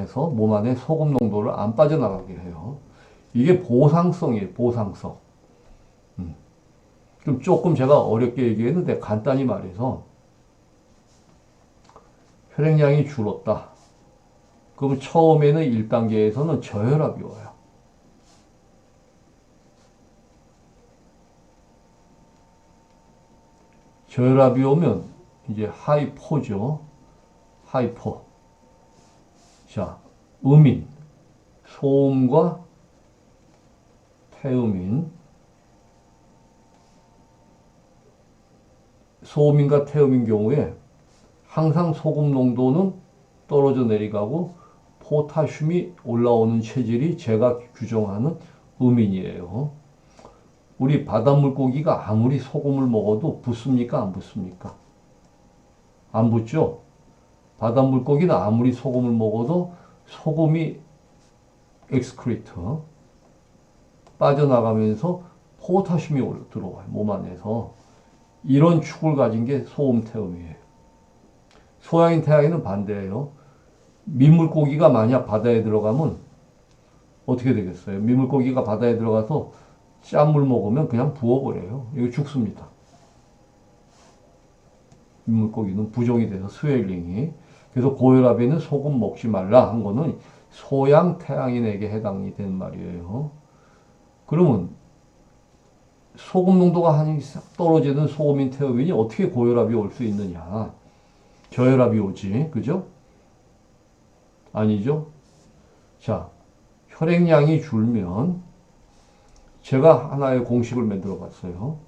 해서 몸 안에 소금 농도를 안 빠져나가게 해요. 이게 보상성이에요. 보상성. 좀 조금 제가 어렵게 얘기했는데 간단히 말해서 혈액량이 줄었다. 그럼 처음에는 1단계에서는 저혈압이 와요. 저혈압이 오면 이제 하이포죠. 하이포. 자, 음인, 소음과 태음인. 소음인과 태음인 경우에 항상 소금 농도는 떨어져 내려가고 포타슘이 올라오는 체질이 제가 규정하는 음인이에요. 우리 바닷물고기가 아무리 소금을 먹어도 붓습니까? 안 붓습니까? 안 붓죠? 바닷물고기는 아무리 소금을 먹어도 소금이 엑스크리트 빠져나가면서 포타슘이 들어와요. 몸 안에서. 이런 축을 가진 게 소음 태음이에요. 소양인 태양인은 반대예요. 민물고기가 만약 바다에 들어가면 어떻게 되겠어요? 민물고기가 바다에 들어가서 짠물 먹으면 그냥 부어버려요. 이거 죽습니다. 민물고기는 부종이 돼서 스웨일링이. 그래서 고혈압에는 소금 먹지 말라 한 거는 소양 태양인에게 해당이 되는 말이에요. 그러면 소금 농도가 한 떨어지는 소음인 태음인이 어떻게 고혈압이 올 수 있느냐? 저혈압이 오지, 그죠? 아니죠? 자, 혈액량이 줄면 제가 하나의 공식을 만들어 봤어요.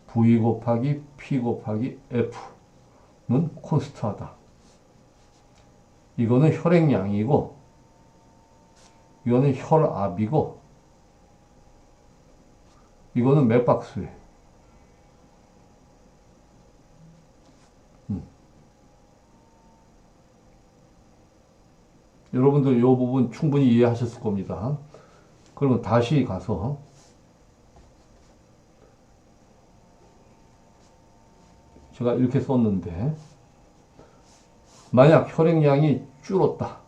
V 곱하기 P 곱하기 F는 콘스트하다. 이거는 혈액량이고, 이거는 혈압이고, 이거는 맥박수예요. 여러분들 이 부분 충분히 이해하셨을 겁니다. 그러면 다시 가서 제가 이렇게 썼는데 만약 혈액량이 줄었다.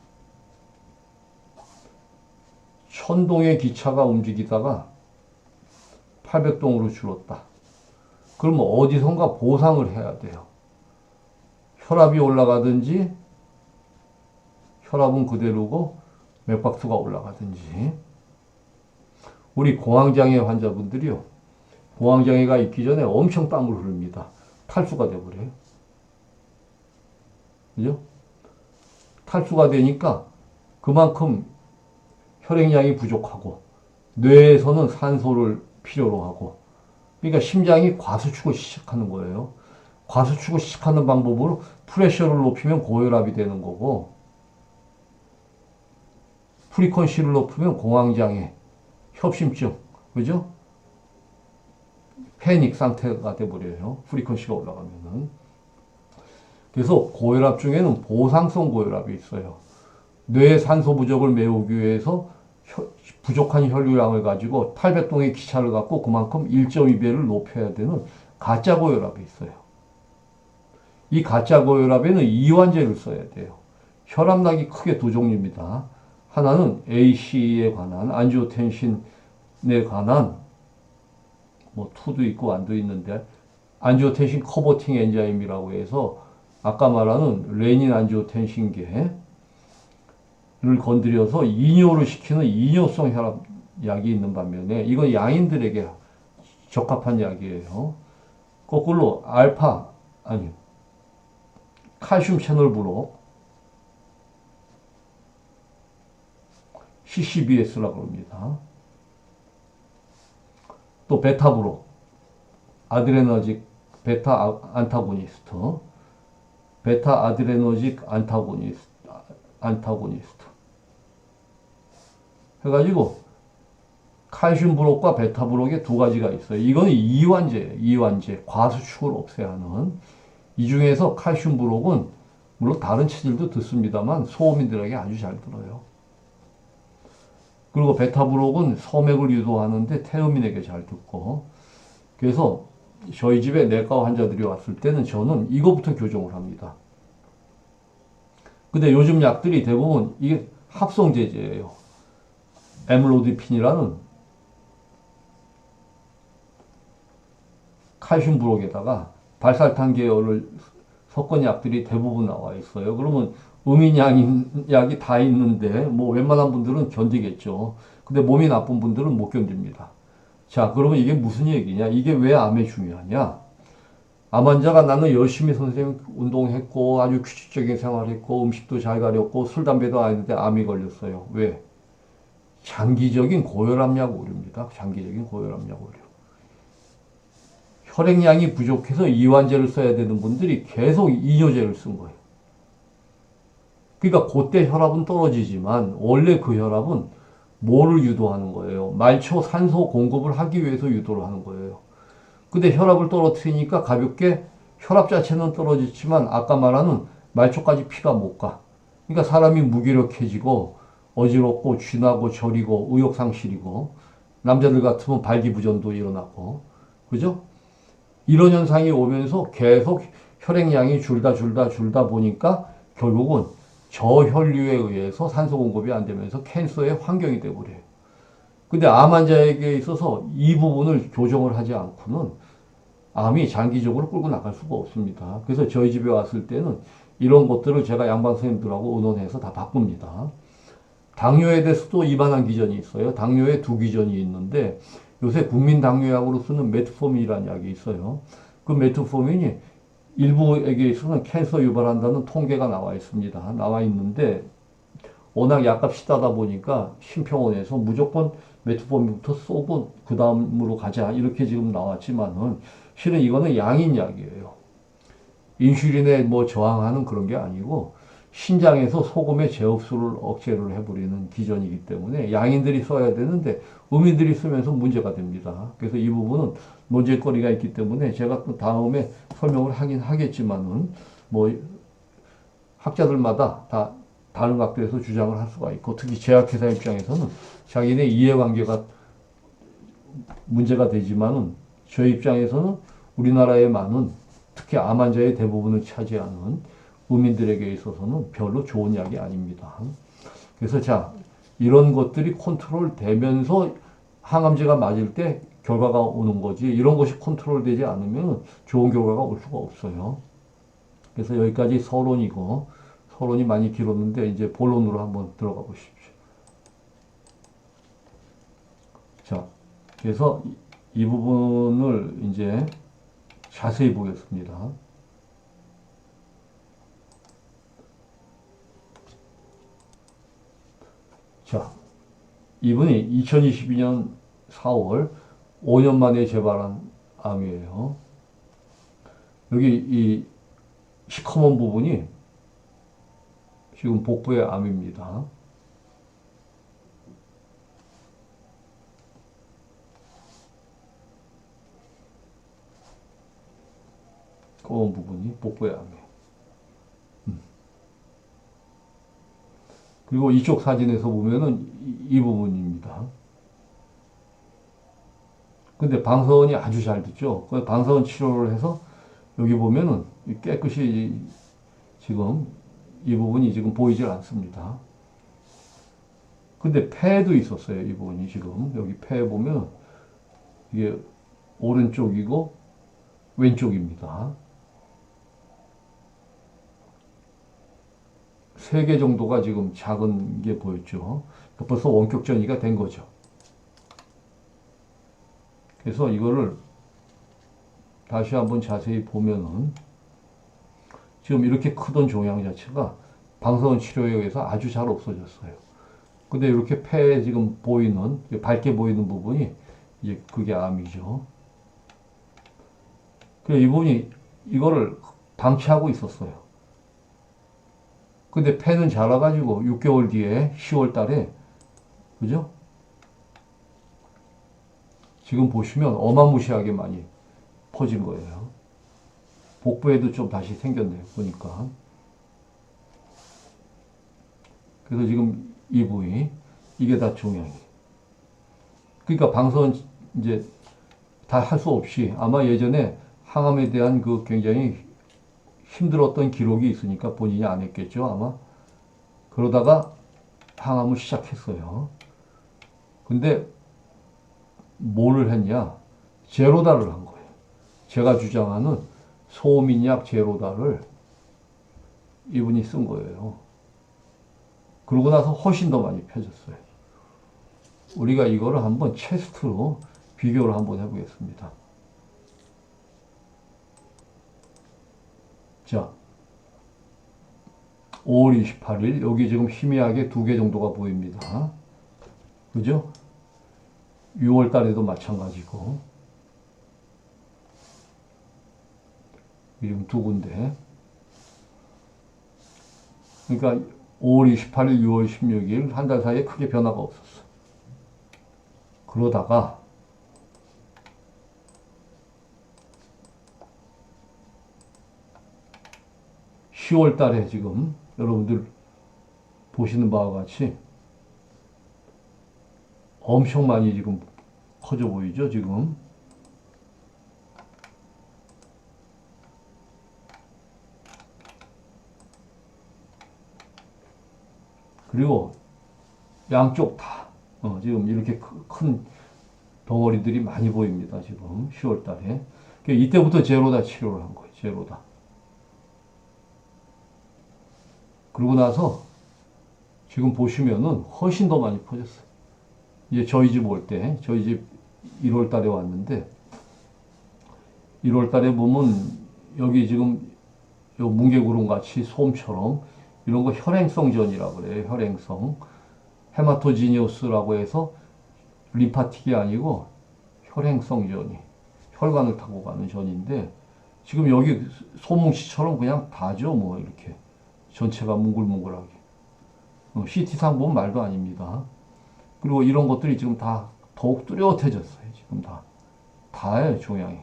1000동의 기차가 움직이다가 800동으로 줄었다. 그러면 어디선가 보상을 해야 돼요. 혈압이 올라가든지 혈압은 그대로고 맥박수가 올라가든지. 우리 공황장애 환자분들이요. 공황장애가 있기 전에 엄청 땀을 흐릅니다. 탈수가 돼버려요. 그죠? 탈수가 되니까 그만큼 혈액량이 부족하고 뇌에서는 산소를 필요로 하고 그러니까 심장이 과수축을 시작하는 거예요. 과수축을 시작하는 방법으로 프레셔를 높이면 고혈압이 되는 거고 프리퀀시를 높이면 공황장애, 협심증, 그죠? 패닉 상태가 돼버려요. 프리퀀시가 올라가면은. 그래서 고혈압 중에는 보상성 고혈압이 있어요. 뇌 산소 부족을 메우기 위해서 부족한 혈류량을 가지고 800동의 기차를 갖고 그만큼 1.2배를 높여야 되는 가짜 고혈압이 있어요. 이 가짜 고혈압에는 이완제를 써야 돼요. 혈압약이 크게 두 종류입니다. 하나는 ACE에 관한 안지오텐신에 관한 뭐 2도 있고 1도 있는데 안지오텐신 커버팅 엔자임이라고 해서 아까 말하는 레닌 안지오텐신계를 건드려서 이뇨를 시키는 이뇨성 혈압약이 있는 반면에 이건 양인들에게 적합한 약이에요. 거꾸로 칼슘 채널 블록 CCBS라고 합니다. 또 베타 블록 아드레너직 베타 안타고니스트 베타 아드레너직 안타고니스트 해가지고 칼슘 블록과 베타 블록의 두 가지가 있어요. 이거는 이완제예요. 이완제. 과수축을 없애야 하는. 이 중에서 칼슘 블록은 물론 다른 체질도 듣습니다만 소음인들에게 아주 잘 들어요. 그리고 베타 블록은 소맥을 유도하는데 태음인에게 잘 듣고. 그래서 저희 집에 내과 환자들이 왔을 때는 저는 이거부터 교정을 합니다. 근데 요즘 약들이 대부분 이게 합성제제예요. 엠로디핀이라는 칼슘 브록에다가 발사탄 계열을 섞은 약들이 대부분 나와 있어요. 그러면 약이 다 있는데 뭐 웬만한 분들은 견디겠죠. 근데 몸이 나쁜 분들은 못 견딥니다. 자, 그러면 이게 무슨 얘기냐? 이게 왜 암에 중요하냐? 암 환자가 나는 열심히 선생님 운동했고 아주 규칙적인 생활했고 음식도 잘 가렸고 술 담배도 안 했는데 암이 걸렸어요. 왜? 장기적인 고혈압약 오류입니다. 장기적인 고혈압약 오류. 혈액량이 부족해서 이완제를 써야 되는 분들이 계속 이뇨제를 쓴 거예요. 그러니까 그때 혈압은 떨어지지만 원래 그 혈압은 뭐를 유도하는 거예요? 말초 산소 공급을 하기 위해서 유도를 하는 거예요. 근데 혈압을 떨어뜨리니까 가볍게 혈압 자체는 떨어지지만 아까 말하는 말초까지 피가 못 가. 그러니까 사람이 무기력해지고 어지럽고 쥐나고 저리고 의욕상실이고 남자들 같으면 발기부전도 일어나고 그죠? 이런 현상이 오면서 계속 혈액량이 줄다 보니까 결국은 저혈류에 의해서 산소 공급이 안 되면서 캔서의 환경이 되어버려요. 근데 암 환자에게 있어서 이 부분을 교정을 하지 않고는 암이 장기적으로 끌고 나갈 수가 없습니다. 그래서 저희 집에 왔을 때는 이런 것들을 제가 양반 선생님들하고 의논해서 다 바꿉니다. 당뇨에 대해서도 이만한 기전이 있어요. 당뇨에 두 기전이 있는데 요새 국민 당뇨약으로 쓰는 메트포민이라는 약이 있어요. 그 메트포민이 일부에게 있어서는 캔서 유발한다는 통계가 나와 있습니다. 나와 있는데 워낙 약값이 싸다 보니까 심평원에서 무조건 메트포민부터 쏘고 그 다음으로 가자 이렇게 지금 나왔지만은 실은 이거는 양인약이에요. 인슐린에 뭐 저항하는 그런 게 아니고 신장에서 소금의 재흡수를 억제를 해버리는 기전이기 때문에 양인들이 써야 되는데 음인들이 쓰면서 문제가 됩니다. 그래서 이 부분은 논쟁거리가 있기 때문에 제가 또 다음에 설명을 하긴 하겠지만은 뭐 학자들마다 다 다른 각도에서 주장을 할 수가 있고 특히 제약회사 입장에서는 자기네 이해관계가 문제가 되지만은 저희 입장에서는 우리나라의 많은 특히 암 환자의 대부분을 차지하는 국민들에게 있어서는 별로 좋은 약이 아닙니다. 그래서 자, 이런 것들이 컨트롤 되면서 항암제가 맞을 때 결과가 오는 거지 이런 것이 컨트롤 되지 않으면 좋은 결과가 올 수가 없어요. 그래서 여기까지 서론이고 서론이 많이 길었는데 이제 본론으로 한번 들어가 보십시오. 자, 그래서 이 부분을 이제 자세히 보겠습니다. 자, 이분이 2022년 4월 5년 만에 재발한 암이에요. 여기 이 시커먼 부분이 지금 복부의 암입니다. 검은 부분이 복부의 암이에요. 그리고 이쪽 사진에서 보면은 이 부분입니다. 근데 방사선이 아주 잘 듣죠. 방사선 치료를 해서 여기 보면은 깨끗이 지금 이 부분이 지금 보이질 않습니다. 근데 폐도 있었어요. 이 부분이 지금 여기 폐 보면 이게 오른쪽이고 왼쪽입니다. 3개 정도가 지금 작은 게 보였죠. 벌써 원격 전이가 된 거죠. 그래서 이거를 다시 한번 자세히 보면은 지금 이렇게 크던 종양 자체가 방사선 치료에 의해서 아주 잘 없어졌어요. 근데 이렇게 폐에 지금 보이는, 밝게 보이는 부분이 이제 그게 암이죠. 그래서 이분이 이거를 방치하고 있었어요. 근데 폐는 자라가지고 6개월 뒤에 10월 달에, 그죠? 지금 보시면 어마무시하게 많이 퍼진 거예요. 복부에도 좀 다시 생겼네요. 보니까. 그래서 지금 이 부위, 이게 다 종양이. 그러니까 방사선 이제 다 할 수 없이 아마 예전에 항암에 대한 그 굉장히 힘들었던 기록이 있으니까 본인이 안 했겠죠, 아마. 그러다가 항암을 시작했어요. 근데 뭐를 했냐? 제로다를 한 거예요. 제가 주장하는 소민약 제로다를 이분이 쓴 거예요. 그러고 나서 훨씬 더 많이 펴졌어요. 우리가 이거를 한번 체스트로 비교를 한번 해보겠습니다. 자, 5월 28일 여기 지금 희미하게 2개 정도가 보입니다. 그죠? 6월 달에도 마찬가지고 지금 2군데. 그러니까 5월 28일, 6월 16일 한 달 사이에 크게 변화가 없었어. 그러다가 10월 달에 지금 여러분들 보시는 바와 같이 엄청 많이 지금 커져 보이죠, 지금. 그리고 양쪽 다 지금 이렇게 큰 덩어리들이 많이 보입니다. 지금 10월 달에. 이때부터 제로다 치료를 한 거예요. 제로다. 그러고 나서 지금 보시면은 훨씬 더 많이 퍼졌어요. 이제 저희 집 올 때, 저희 집 1월 달에 왔는데 1월 달에 보면 여기 지금 요 뭉게구름 같이 솜처럼 이런 거 혈행성 전이라고 그래요. 혈행성. 헤마토지니오스라고 해서 림파틱이 아니고 혈행성 전이. 혈관을 타고 가는 전인데 지금 여기 소뭉치처럼 그냥 다죠. 뭐 이렇게. 전체가 뭉글뭉글하게. CT상 보면 말도 아닙니다. 그리고 이런 것들이 지금 다 더욱 뚜렷해졌어요. 지금 다. 다예요, 종양이.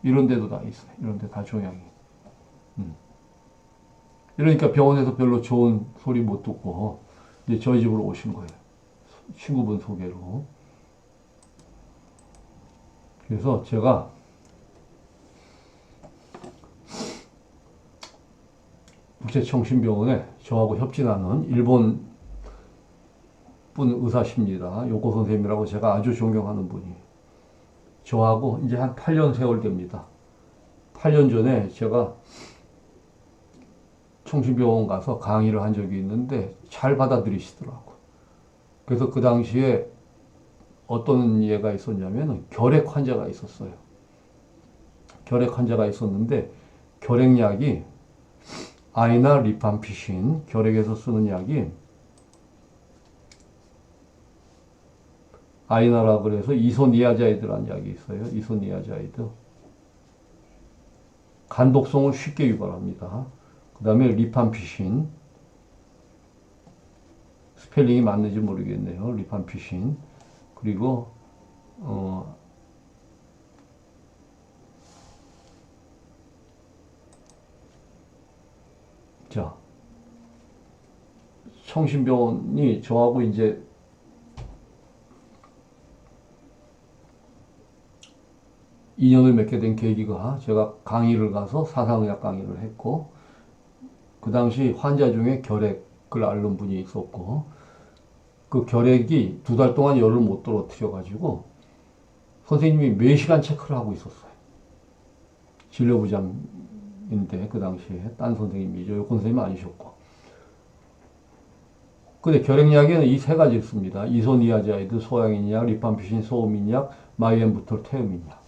이런 데도 다 있어요. 이런 데 다 종양이. 이러니까 병원에서 별로 좋은 소리 못 듣고 이제 저희 집으로 오신 거예요. 친구분 소개로. 그래서 제가 국제청신병원에 저하고 협진하는 일본 분 의사십니다. 요코 선생님이라고 제가 아주 존경하는 분이에요. 저하고 이제 한 8년 세월 됩니다. 8년 전에 제가 청신병원 가서 강의를 한 적이 있는데 잘 받아들이시더라고. 그래서 그 당시에 어떤 예가 있었냐면 결핵 환자가 있었어요. 결핵 환자가 있었는데 결핵약이 아이나 리팜피신, 결핵에서 쓰는 약이 아이나라 그래서 이소니아자이드라는 약이 있어요. 이소니아자이드. 간독성을 쉽게 유발합니다. 그 다음에 리팜피신. 스펠링이 맞는지 모르겠네요. 리팜피신. 그리고 자, 청신병원이 저하고 이제 인연을 맺게 된 계기가 제가 강의를 가서 사상의학 강의를 했고 그 당시 환자 중에 결핵을 앓는 분이 있었고 그 결핵이 2달 동안 열을 못 떨어뜨려 가지고 선생님이 매시간 체크를 하고 있었어요. 진료부장인데 그 당시에 딴 선생님이죠. 요건 선생님 아니셨고. 근데 결핵약에는 이 3가지 있습니다. 이소니아자이드, 소양인약, 리팜피신, 소음인약, 마이엠부터 태음인약.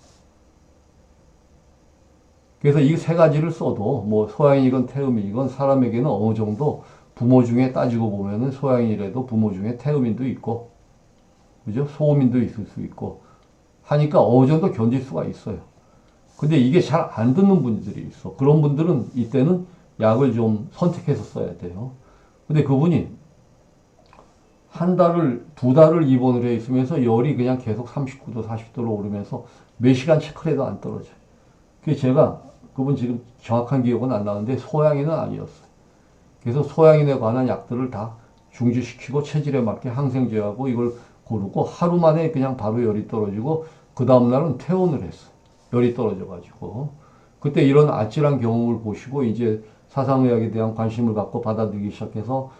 그래서 이 3가지를 써도 뭐 소양이건 태음이건 사람에게는 어느 정도 부모 중에 따지고 보면은 소양인이라도 부모 중에 태음인도 있고, 그죠? 소음인도 있을 수 있고 하니까 어느 정도 견딜 수가 있어요. 근데 이게 잘 안 듣는 분들이 있어. 그런 분들은 이때는 약을 좀 선택해서 써야 돼요. 근데 그분이 2달을 입원을 해 있으면서 열이 그냥 계속 39도, 40도로 오르면서 몇 시간 체크를 해도 안 떨어져요. 그래서 제가 그분 지금 정확한 기억은 안 나는데 소양인은 아니었어요. 그래서 소양인에 관한 약들을 다 중지시키고 체질에 맞게 항생제하고 이걸 고르고 하루 만에 그냥 바로 열이 떨어지고 그 다음날은 퇴원을 했어요. 열이 떨어져가지고. 그때 이런 아찔한 경험을 보시고 이제 사상의학에 대한 관심을 갖고 받아들이기 시작해서